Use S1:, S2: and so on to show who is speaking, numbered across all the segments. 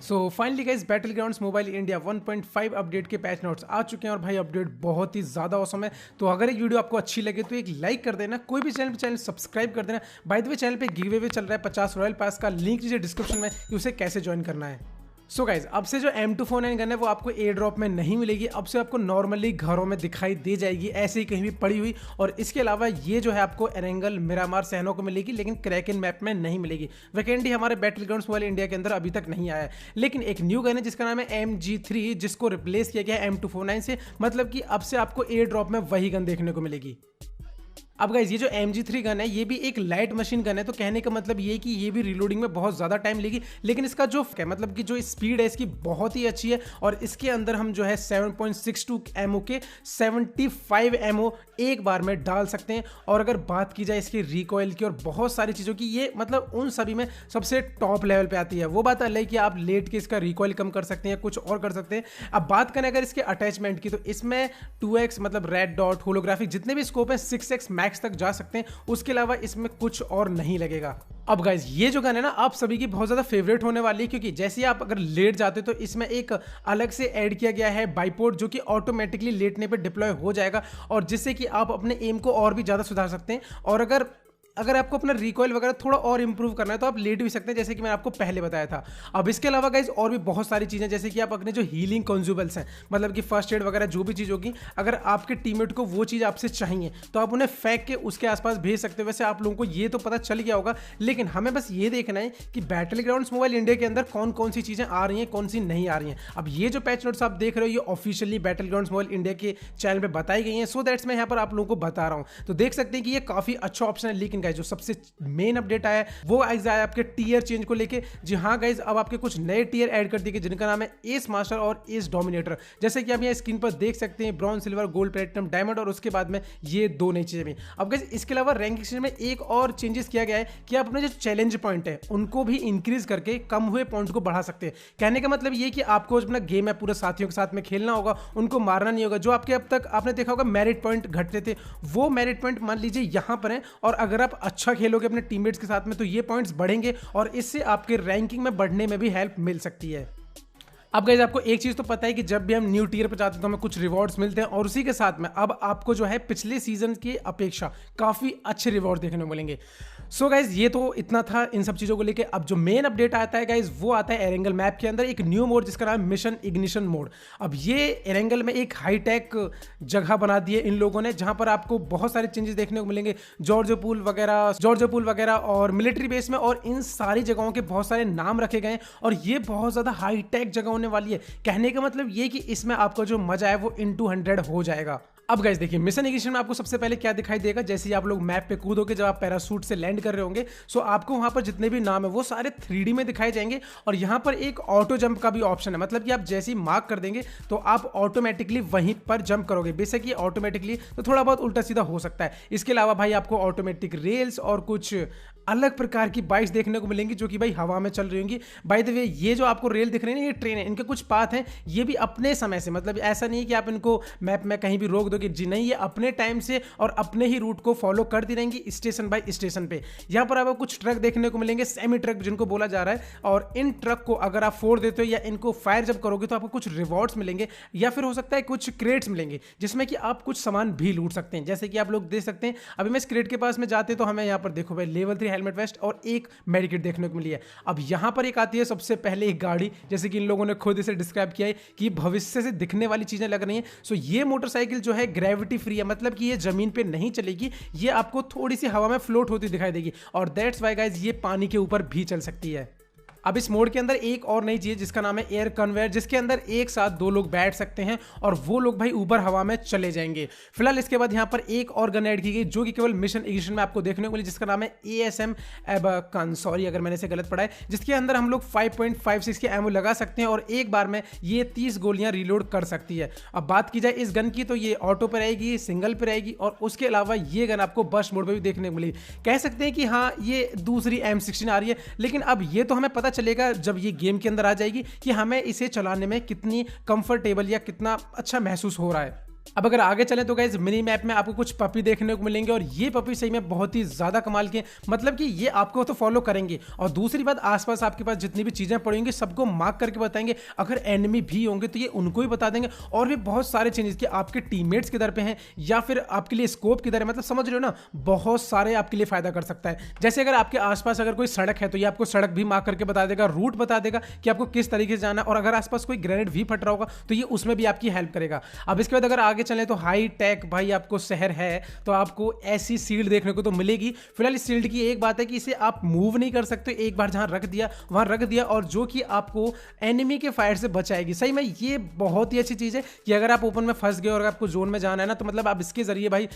S1: So finally guys battle grounds mobile India 1.5 update के patch notes आ चुके हैं और भाई अपडेट बहुत ही ज़्यादा औसम है। तो अगर एक वीडियो आपको अच्छी लगे तो एक लाइक कर देना, कोई भी चैनल सब्सक्राइब कर देना। बाय द वे चैनल पे गिव अवे चल रहा है 50 रॉयल पास का, लिंक नीचे डिस्क्रिप्शन में कि उसे कैसे ज्वाइन करना है। सो गाइज अब से जो M249 गन है वो आपको एयर ड्रॉप में नहीं मिलेगी, अब से आपको नॉर्मली घरों में दिखाई दे जाएगी ऐसे ही कहीं भी पड़ी हुई। और इसके अलावा ये जो है आपको एरेंगल मिरामार सहनों को मिलेगी, लेकिन क्रैकन मैप में नहीं मिलेगी। वैकेंडी हमारे बैटल ग्राउंड्स मोबाइल इंडिया के अंदर अभी तक नहीं आया है, लेकिन एक न्यू गन है जिसका नाम है MG3, जिसको रिप्लेस किया गया है M249 से। मतलब कि अब से आपको एयर ड्रॉप में वही गन देखने को मिलेगी। अब गाइज ये जो MG3 गन है ये भी एक लाइट मशीन गन है, तो कहने का मतलब ये कि ये भी रिलोडिंग में बहुत ज़्यादा टाइम लेगी, लेकिन इसका जो मतलब कि जो स्पीड है इसकी बहुत ही अच्छी है। और इसके अंदर हम जो है 7.62 एमओ के 75 एमओ एक बार में डाल सकते हैं। और अगर बात की जाए इसकी रिकॉइल की और बहुत सारी चीज़ों की, ये मतलब उन सभी में सबसे टॉप लेवल पे आती है। वो बात अलग है कि आप लेट के इसका रिकॉइल कम कर सकते हैं, कुछ और कर सकते हैं। अब बात करें अगर इसके अटैचमेंट की, तो इसमें 2x मतलब रेड डॉट होलोग्राफिक जितने भी स्कोप है 6x मैक्स तक जा सकते हैं, उसके अलावा इसमें कुछ और नहीं लगेगा। अब गाइज ये जो गन है ना आप सभी की बहुत ज्यादा फेवरेट होने वाली है, क्योंकि जैसे आप अगर लेट जाते तो इसमें एक अलग से ऐड किया गया है बाइपोर्ट, जो कि ऑटोमेटिकली लेटने पे डिप्लॉय हो जाएगा और जिससे कि आप अपने एम को और भी ज्यादा सुधार सकते हैं। और अगर आपको अपना रिकॉइल वगैरह थोड़ा और इंप्रूव करना है तो आप लेट भी सकते हैं, जैसे कि मैंने आपको पहले बताया था। अब इसके अलावा गाइज और भी बहुत सारी चीज़ें, जैसे कि आप अपने जो हीलिंग कंज्यूमेबल्स हैं, मतलब कि फर्स्ट एड वगैरह जो भी चीज़ होगी, अगर आपके टीममेट को वो चीज़ आपसे चाहिए तो आप उन्हें फेंक के उसके आसपास भेज सकते हो। वैसे आप लोगों को ये तो पता चल गया होगा, लेकिन हमें बस ये देखना है कि बैटल ग्राउंड्स मोबाइल इंडिया के अंदर कौन कौन सी चीज़ें आ रही हैं, कौन सी नहीं आ रही हैं। अब ये जो पैच नोट्स आप देख रहे हो ये officially battle grounds mobile India के चैनल पर बताई गई हैं, सो दैट्स मैं यहाँ पर आप लोगों को बता रहा हूँ। तो देख सकते हैं कि ये काफ़ी अच्छा ऑप्शन है। लेकिन गाइज जो सबसे मेन अपडेट आया है वो आया आपके टीयर चेंज को लेके। जी हाँ गाइज अब आपके कुछ नए टीयर ऐड कर दिए गए, जिनका नाम है एस मास्टर और एस डोमिनेटर। जैसे कि आप यहाँ स्क्रीन पर देख सकते हैं bronze, silver, gold, platinum, diamond और उसके बाद में ये दो नई चीजें भी। अब गाइज इसके अलावा रैंक सिस्टम में एक और चेंजेस किया गया है कि आप अपने जो चैलेंज पॉइंट है उनको भी इंक्रीज करके कम हुए पॉइंट को बढ़ा सकते हैं। कहने का मतलब ये कि आपको अपना गेम है पूरे साथियों के साथ में खेलना होगा, उनको मारना नहीं होगा। जो आपके अब तक आपने देखा होगा मेरिट पॉइंट घटते थे, वो मेरिट पॉइंट मान लीजिए यहाँ पर है, और अगर आप अच्छा खेलोगे अपने टीममेट्स के साथ में तो ये पॉइंट्स बढ़ेंगे और इससे आपके रैंकिंग में बढ़ने में भी हेल्प मिल सकती है। अब गाइज आपको एक चीज तो पता है कि जब भी हम न्यू टीयर पर जाते हैं तो हमें कुछ रिवॉर्ड्स मिलते हैं, और उसी के साथ में अब आपको जो है पिछले सीजन की अपेक्षा काफी अच्छे रिवॉर्ड देखने को मिलेंगे। सो गाइज ये तो इतना था इन सब चीजों को लेके। अब जो मेन अपडेट आता है गाइज वो आता है एरेंगल मैप के अंदर एक न्यू मोड जिसका नाम है मिशन इग्निशन मोड। अब ये एरेंगल में एक हाईटेक जगह बना दी है इन लोगों ने, जहां पर आपको बहुत सारे चेंजेस देखने को मिलेंगे, जॉर्ज पूल वगैरह और मिलिट्री बेस में, और इन सारी जगहों के बहुत सारे नाम रखे गए हैं और ये बहुत ज्यादा हाईटेक जगह होने वाली है। कहने का मतलब ये कि इसमें आपका जो मजा है वो into 100 हो जाएगा। अब गाइस देखिए मिशन इग्निशन में आपको सबसे पहले क्या दिखाई देगा, जैसे ही आप लोग मैप पे कूदोगे, जब आप पैरासूट से लैंड कर रहे होंगे, सो आपको वहां पर जितने भी नाम है वो सारे 3D में दिखाए जाएंगे। और यहाँ पर एक ऑटो जंप का भी ऑप्शन है, मतलब कि आप जैसे ही मार्क कर देंगे तो आप ऑटोमेटिकली वहीं पर जंप करोगे। बेशक ये ऑटोमेटिकली तो थोड़ा बहुत उल्टा सीधा हो सकता है। इसके अलावा भाई आपको ऑटोमेटिक रेल्स और कुछ अलग प्रकार की बाइक्स देखने को मिलेंगी जो कि भाई हवा में चल रही होंगी। बाय द वे ये जो आपको रेल दिख रहे हैं ये ट्रेन है, इनके कुछ पाथ हैं, ये भी अपने समय से, मतलब ऐसा नहीं है कि आप इनको मैप में कहीं भी रोक दोगे, जी नहीं, ये अपने टाइम से और अपने ही रूट को फॉलो करती रहेंगी स्टेशन बाय स्टेशन पे। यहाँ पर आपको कुछ ट्रक देखने को मिलेंगे, सेमी ट्रक जिनको बोला जा रहा है, और इन ट्रक को अगर आप फोड़ देते हो या इनको फायर जब करोगे तो आपको कुछ रिवॉर्ड्स मिलेंगे, या फिर हो सकता है कुछ क्रेट्स मिलेंगे जिसमें कि आप कुछ सामान भी लूट सकते हैं। जैसे कि आप लोग देख सकते हैं अभी मैं इस क्रेट के पास में जाते तो हमें यहाँ पर देखो भाई लेवल 3 हेलमेट वेस्ट और एक मेडिकेट देखने को मिली है। अब यहां पर एक आती है सबसे पहले एक गाड़ी, जैसे कि इन लोगों ने खुद इसे डिस्क्राइब किया है कि भविष्य से दिखने वाली चीजें लग रही हैं। सो ये मोटरसाइकिल जो है ग्रेविटी फ्री है, मतलब कि ये जमीन पे नहीं चलेगी, ये आपको थोड़ी सी हवा में फ्लोट होती दिखाई देगी, और दैट्स व्हाई गाइस ये पानी के ऊपर भी चल सकती है। अब इस मोड के अंदर एक और नई चीज जिसका नाम है एयर कन्वेयर, जिसके अंदर एक साथ 2 लोग बैठ सकते हैं और वो लोग भाई ऊपर हवा में चले जाएंगे। फिलहाल इसके बाद यहाँ पर एक और गन ऐड की गई जो कि केवल मिशन इग्निशन में आपको देखने को मिली, जिसका नाम है ASM एबकन, सॉरी अगर मैंने इसे गलत पढ़ा है, जिसके अंदर हम लोग 5.56 के एमओ लगा सकते हैं और एक बार में ये 30 गोलियां रिलोड कर सकती है। अब बात की जाए इस गन की तो ये ऑटो पर रहेगी, सिंगल पर रहेगी, और उसके अलावा ये गन आपको बस्ट मोड पर भी देखने को मिली। कह सकते हैं कि हाँ ये दूसरी M16 आ रही है, लेकिन अब ये तो हमें पता चलेगा जब ये गेम के अंदर आ जाएगी कि हमें इसे चलाने में कितनी कंफर्टेबल या कितना अच्छा महसूस हो रहा है। अब अगर आगे चलें तो गाइज मिनी मैप में आपको कुछ पपी देखने को मिलेंगे और ये पपी सही में बहुत ही ज्यादा कमाल के, मतलब कि ये आपको तो फॉलो करेंगे और दूसरी बात आसपास आपके पास जितनी भी चीजें पड़ी होंगी सबको मार्क करके बताएंगे। अगर एनिमी भी होंगे तो ये उनको भी बता देंगे और भी बहुत सारे चेंजेस कि आपके टीममेट्स किधर पे हैं या फिर आपके लिए स्कोप किधर है, मतलब समझ रहे हो ना, बहुत सारे आपके लिए फायदा कर सकता है। जैसे अगर आपके आसपास अगर कोई सड़क है तो ये आपको सड़क भी मार्क करके बता देगा, रूट बता देगा कि आपको किस तरीके से जाना है, और अगर आसपास कोई ग्रेनेड भी फट रहा होगा तो ये उसमें भी आपकी हेल्प करेगा। अब इसके बाद अगर आगे चले तो हाई टेक भाई आपको शहर है तो आपको ऐसी शील्ड देखने को तो मिलेगी। फिलहाल इस शील्ड की एक बात है कि इसे आप मूव नहीं कर सकते, एक बार जहां रख दिया वहां रख दिया, और जो कि आपको एनिमी के फायर से बचाएगी। सही में ये बहुत ही अच्छी चीज है कि अगर आप ओपन में फंस गए और आपको जोन में जाना है ना तो मतलब आप इसके जरिए भाई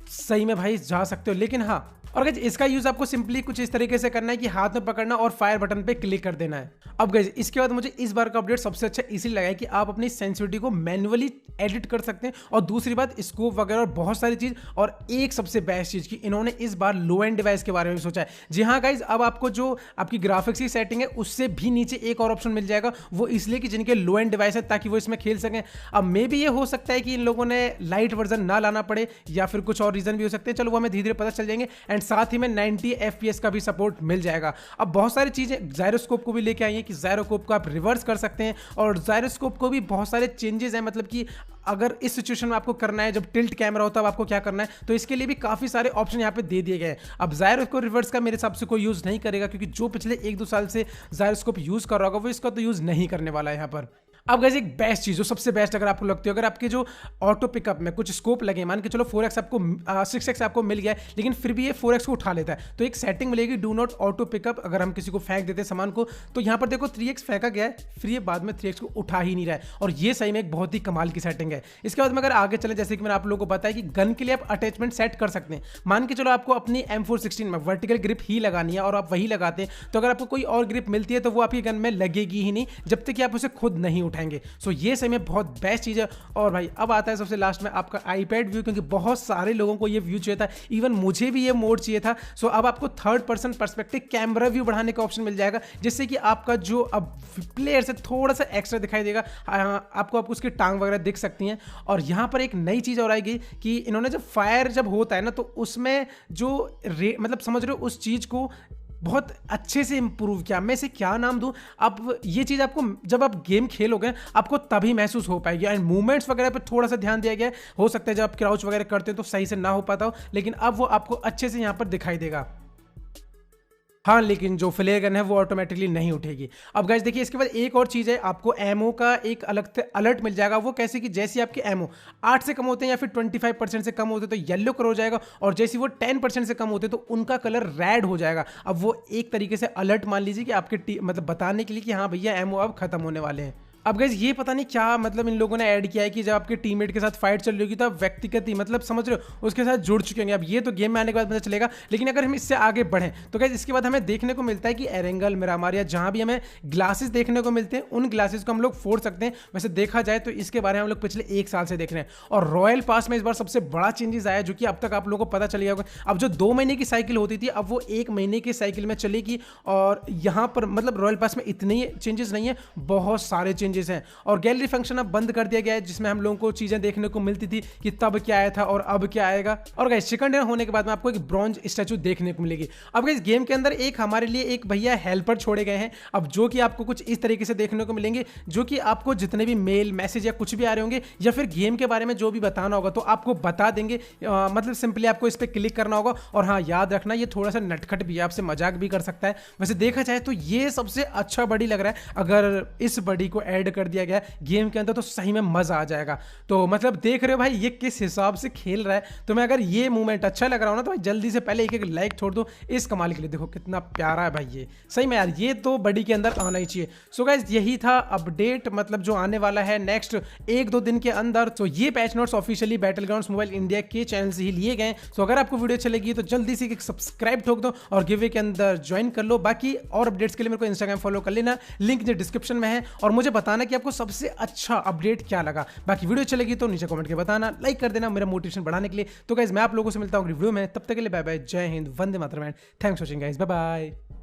S1: सही में भाई जा सकते हो। लेकिन हाँ, और गाइस इसका यूज आपको सिंपली कुछ इस तरीके से करना है कि हाथ में पकड़ना और फायर बटन पे क्लिक कर देना है। अब गाइस इसके बाद मुझे इस बार का अपडेट सबसे अच्छा इसलिए लगा है कि आप अपनी सेंसिटिविटी को मैन्युअली एडिट कर सकते हैं, और दूसरी बात स्कोप वगैरह और बहुत सारी चीज, और एक सबसे बेस्ट चीज कि इन्होंने इस बार लो एंड डिवाइस के बारे में सोचा है। जी हाँ गाइस, अब आपको जो आपकी ग्राफिक्स की सेटिंग है उससे भी नीचे एक और ऑप्शन मिल जाएगा, वो इसलिए कि जिनके लो एंड डिवाइस है ताकि वो इसमें खेल सकें। अब मे भी ये हो सकता है कि इन लोगों ने लाइट वर्जन ना लाना पड़े या फिर कुछ और रीजन भी हो सकते हैं, चलो वो हमें धीरे धीरे पता चल जाएंगे। एंड साथ ही में 90 FPS का भी सपोर्ट मिल जाएगा। अब बहुत सारी चीजें जायरोस्कोप को भी लेके आई है कि जायरोस्कोप को आप रिवर्स कर सकते हैं, और जायरोस्कोप को भी बहुत सारे चेंजेस हैं, मतलब कि अगर इस सिचुएशन में आपको करना है जब टिल्ट कैमरा होता है आपको क्या करना है, तो इसके लिए भी काफी सारे ऑप्शन यहाँ पे दे दिए गए हैं। अब जायरोस्कोप रिवर्स का मेरे हिसाब से कोई यूज नहीं करेगा, क्योंकि जो पिछले 1-2 साल से जायरोस्कोप यूज कर रहा होगा वो इसका तो यूज नहीं करने वाला है यहाँ पर। अब गाइस एक बेस्ट चीज, जो सबसे बेस्ट अगर आपको लगती है, अगर आपके जो ऑटो पिकअप में कुछ स्कोप लगे, मान के चलो 4x आपको 6x आपको मिल गया है लेकिन फिर भी ये 4x को उठा लेता है, तो एक सेटिंग मिलेगी डू नॉट ऑटो पिकअप। अगर हम किसी को फेंक देते हैं सामान को तो यहाँ पर देखो 3x फेंका गया है, फिर ये बाद में 3x को उठा ही नहीं रहा है, और ये सही में एक बहुत ही कमाल की सेटिंग है। इसके बाद में अगर आगे चले, जैसे कि मैंने आप लोगों को बताया कि गन के लिए आप अटैचमेंट सेट कर सकते हैं। मान के चलो आपको अपनी M416 में वर्टिकल ग्रिप ही लगानी है और आप वही लगाते हैं, तो अगर आपको कोई और ग्रिप मिलती है तो वो आपकी गन में लगेगी ही नहीं जब तक कि आप उसे खुद नहीं उठाएंगे। सो ये सही में बहुत बेस्ट चीज है। और भाई अब आता है सबसे लास्ट में आपका आईपैड व्यू, क्योंकि बहुत सारे लोगों को ये व्यू चाहिए था, इवन मुझे भी ये मोड चाहिए था। सो अब आपको third person perspective camera view बढ़ाने का ऑप्शन मिल जाएगा, जिससे कि आपका जो अब प्लेयर से थोड़ा सा एक्स्ट्रा दिखाई देगा, आपको उसकी टांग वगैरह दिख सकती हैं। और यहाँ पर एक नई चीज और आएगी कि इन्होंने जब फायर जब होता है ना तो उसमें जो मतलब समझ रहे हो उस चीज को बहुत अच्छे से इंप्रूव किया। मैं इसे क्या नाम दूं, अब ये चीज़ आपको जब आप गेम खेलोगे आपको तभी महसूस हो पाएगी। एंड मूवमेंट्स वगैरह पे थोड़ा सा ध्यान दिया गया है, हो सकता है जब आप क्राउच वगैरह करते हो तो सही से ना हो पाता हो, लेकिन अब वो आपको अच्छे से यहाँ पर दिखाई देगा। हाँ, लेकिन जो फ्लेयर गन है वो ऑटोमेटिकली नहीं उठेगी। अब गाइस देखिए इसके बाद एक और चीज़ है, आपको एमओ का एक अलग से अलर्ट मिल जाएगा। वो कैसे कि जैसे आपके एमओ 8 से कम होते हैं या फिर 25% से कम होते हैं तो येलो कलर हो जाएगा, और जैसे वो 10% से कम होते हैं तो उनका कलर रेड हो जाएगा। अब वो एक तरीके से अलर्ट मान लीजिए कि आपके मतलब बताने के लिए कि हाँ भैया एमओ अब खत्म होने वाले हैं। अब गाइस ये पता नहीं क्या मतलब इन लोगों ने ऐड किया है कि जब आपके टीममेट के साथ फाइट चल रही होगी तो आप व्यक्तिगत ही मतलब समझ रहे हो उसके साथ जुड़ चुके होंगे। अब ये तो गेम में आने के बाद पता चलेगा, लेकिन अगर हम इससे आगे बढ़ें तो गाइस इसके बाद हमें देखने को मिलता है कि एरेंगल, मिरामार या जहां भी हमें ग्लासेस देखने को मिलते हैं उन ग्लासेस को हम लोग फोड़ सकते हैं। वैसे देखा जाए तो इसके बारे में हम लोग पिछले 1 साल से देख रहे हैं। और रॉयल पास में इस बार सबसे बड़ा चेंजेस आया जो कि अब तक आप लोगों को पता चल गया होगा। अब जो 2 महीने की साइकिल होती थी अब वो 1 महीने की साइकिल में चलेगी, और यहाँ पर मतलब रॉयल पास में इतने चेंजेस नहीं है, बहुत सारे चेंजेस हैं। और गैलरी फंक्शन अब बंद कर दिया गया है, जिसमें हम लोगों को चीजें देखने को मिलती थी कि तब क्या आया था और अब क्या आएगा। और गाइस सेकंड ईयर होने के बाद में आपको एक ब्रॉन्ज स्टैचू देखने को मिलेगी। अब गाइस गेम के अंदर एक हमारे लिए एक भैया हेल्पर छोड़े गए हैं, अब जो कि आपको कुछ इस तरीके से देखने को मिलेंगे, जो कि आपको जितने भी मेल मैसेज या कुछ भी आ रहे होंगे या फिर गेम के बारे में जो भी बताना होगा तो आपको बता देंगे। मतलब सिंपली आपको इस पर क्लिक करना होगा। और हाँ, याद रखना ये थोड़ा सा नटखट भी है, आपसे मजाक भी कर सकता है। वैसे देखा जाए तो ये सबसे अच्छा बडी लग रहा है। अगर इस बडी को ऐड कर दिया गया गेम के अंदर तो सही में मजा आ जाएगा। तो मतलब देख रहे हो भाई ये किस हिसाब से खेल रहा है। तो मैं अगर ये मूवमेंट अच्छा लग रहा हो ना तो भाई जल्दी से पहले एक लाइक छोड़ दो इस कमाल के लिए। देखो कितना प्यारा है भाई, ये सही में यार ये तो बडी के अंदर आना ही चाहिए। सो गाइस यही था अपडेट, मतलब जो आने वाला है नेक्स्ट 1-2 दिन के अंदर। तो ये patch notes officially battlegrounds mobile India के चैनल से ही लिए गए। सो अगर आपको वीडियो अच्छी लगी तो जल्दी से सब्सक्राइब ठोक दो और गिवे के अंदर ज्वाइन कर लो। बाकी और अपडेट्स के लिए मेरे को इंस्टाग्राम फॉलो कर लेना, लिंक डिस्क्रिप्शन में है। और मुझे बताना कि आपको सबसे अच्छा अपडेट क्या लगा। बाकी वीडियो अच्छी लगी तो नीचे कमेंट के बताना, लाइक कर देना मेरा मोटिवेशन बढ़ाने के लिए। तो गाइस मैं आप लोगों से मिलता हूँ रिव्यू में, तब तक के लिए बाय बाय, जय हिंद, वंदे मातरम, thanks for watching guys, bye bye.